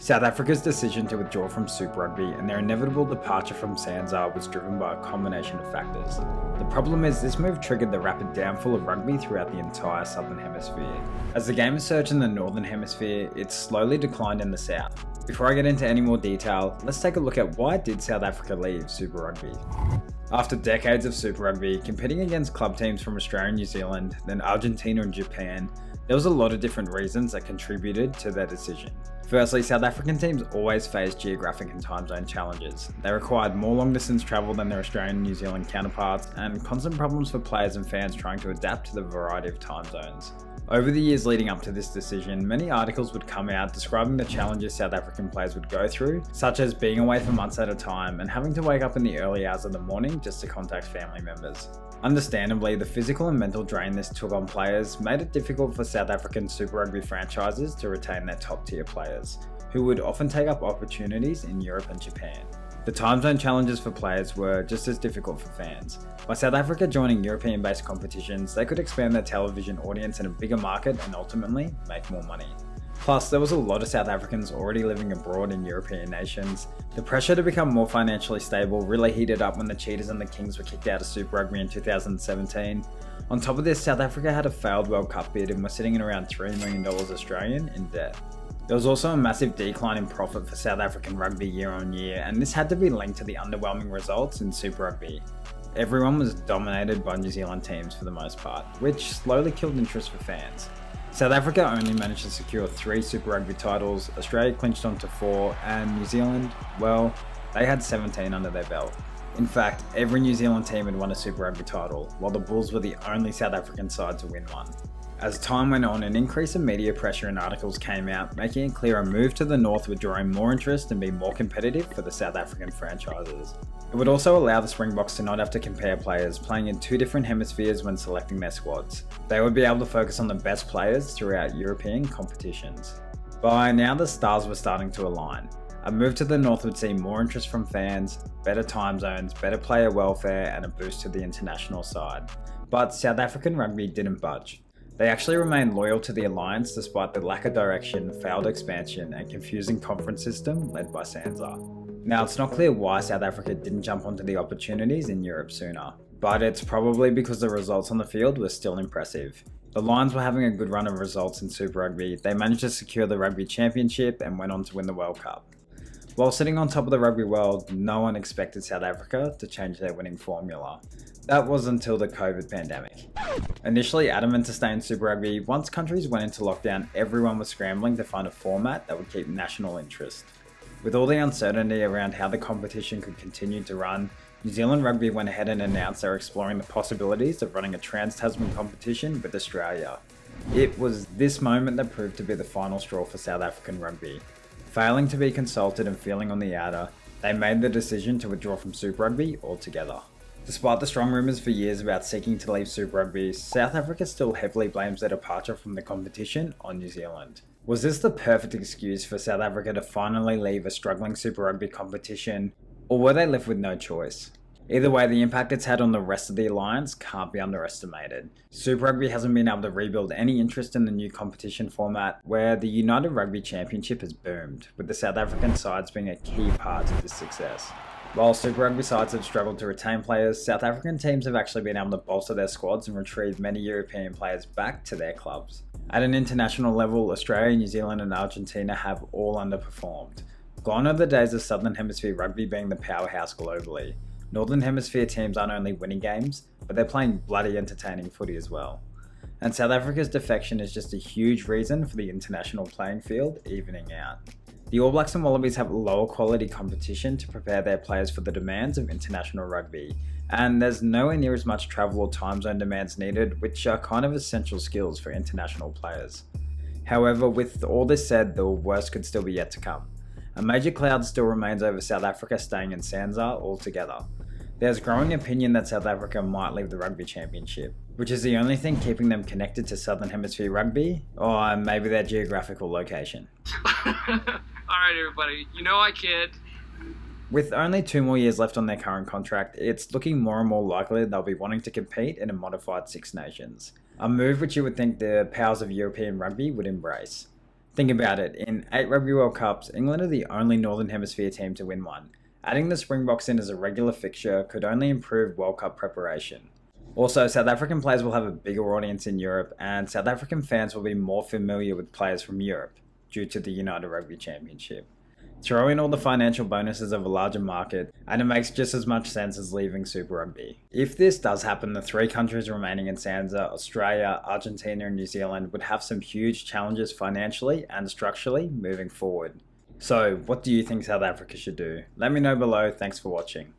South Africa's decision to withdraw from Super Rugby and their inevitable departure from SANZAAR was driven by a combination of factors. The problem is this move triggered the rapid downfall of rugby throughout the entire Southern Hemisphere. As the game has surged in the Northern Hemisphere, it's slowly declined in the South. Before I get into any more detail, let's take a look at why did South Africa leave Super Rugby. After decades of Super Rugby, competing against club teams from Australia and New Zealand, then Argentina and Japan, there was a lot of different reasons that contributed to their decision. Firstly, South African teams always faced geographic and time zone challenges. They required more long distance travel than their Australian and New Zealand counterparts, and constant problems for players and fans trying to adapt to the variety of time zones. Over the years leading up to this decision, many articles would come out describing the challenges South African players would go through, such as being away for months at a time and having to wake up in the early hours of the morning just to contact family members. Understandably, the physical and mental drain this took on players made it difficult for South African Super Rugby franchises to retain their top tier players, who would often take up opportunities in Europe and Japan. The time zone challenges for players were just as difficult for fans. By South Africa joining European-based competitions, they could expand their television audience in a bigger market and ultimately make more money. Plus, there was a lot of South Africans already living abroad in European nations. The pressure to become more financially stable really heated up when the Cheetahs and the Kings were kicked out of Super Rugby in 2017. On top of this, South Africa had a failed World Cup bid and were sitting at around $3 million Australian in debt. There was also a massive decline in profit for South African rugby year on year, and this had to be linked to the underwhelming results in Super Rugby. Everyone was dominated by New Zealand teams for the most part, which slowly killed interest for fans. South Africa only managed to secure 3 Super Rugby titles, Australia clinched onto 4, and New Zealand, well, they had 17 under their belt. In fact, every New Zealand team had won a Super Rugby title, while the Bulls were the only South African side to win one. As time went on, an increase in media pressure and articles came out, making it clear a move to the north would draw in more interest and be more competitive for the South African franchises. It would also allow the Springboks to not have to compare players playing in 2 different hemispheres when selecting their squads. They would be able to focus on the best players throughout European competitions. By now, the stars were starting to align. A move to the north would see more interest from fans, better time zones, better player welfare, and a boost to the international side. But South African rugby didn't budge. They actually remained loyal to the alliance despite the lack of direction, failed expansion, and confusing conference system led by SANZAAR. Now, it's not clear why South Africa didn't jump onto the opportunities in Europe sooner, but it's probably because the results on the field were still impressive. The Lions were having a good run of results in Super Rugby. They managed to secure the Rugby Championship and went on to win the World Cup. While sitting on top of the rugby world, no one expected South Africa to change their winning formula. That was until the COVID pandemic. Initially adamant to stay in Super Rugby, once countries went into lockdown, everyone was scrambling to find a format that would keep national interest. With all the uncertainty around how the competition could continue to run, New Zealand Rugby went ahead and announced they were exploring the possibilities of running a trans-Tasman competition with Australia. It was this moment that proved to be the final straw for South African rugby. Failing to be consulted and feeling on the outer, they made the decision to withdraw from Super Rugby altogether. Despite the strong rumours for years about seeking to leave Super Rugby, South Africa still heavily blames their departure from the competition on New Zealand. Was this the perfect excuse for South Africa to finally leave a struggling Super Rugby competition, or were they left with no choice? Either way, the impact it's had on the rest of the alliance can't be underestimated. Super Rugby hasn't been able to rebuild any interest in the new competition format, where the United Rugby Championship has boomed, with the South African sides being a key part of this success. While Super Rugby sides have struggled to retain players, South African teams have actually been able to bolster their squads and retrieve many European players back to their clubs. At an international level, Australia, New Zealand and Argentina have all underperformed. Gone are the days of Southern Hemisphere rugby being the powerhouse globally. Northern Hemisphere teams aren't only winning games, but they're playing bloody entertaining footy as well. And South Africa's defection is just a huge reason for the international playing field evening out. The All Blacks and Wallabies have lower quality competition to prepare their players for the demands of international rugby, and there's nowhere near as much travel or time zone demands needed, which are kind of essential skills for international players. However, with all this said, the worst could still be yet to come. A major cloud still remains over South Africa staying in SANZAAR altogether. There's growing opinion that South Africa might leave the Rugby Championship, which is the only thing keeping them connected to Southern Hemisphere rugby, or maybe their geographical location. Alright everybody, you know I kid. With only 2 more years left on their current contract, it's looking more and more likely they'll be wanting to compete in a modified Six Nations. A move which you would think the powers of European rugby would embrace. Think about it, in 8 Rugby World Cups, England are the only Northern Hemisphere team to win one. Adding the Springboks in as a regular fixture could only improve World Cup preparation. Also, South African players will have a bigger audience in Europe, and South African fans will be more familiar with players from Europe due to the United Rugby Championship. Throw in all the financial bonuses of a larger market, and it makes just as much sense as leaving Super Rugby. If this does happen, the 3 countries remaining in SANZA, Australia, Argentina, and New Zealand, would have some huge challenges financially and structurally moving forward. So, what do you think South Africa should do? Let me know below. Thanks for watching.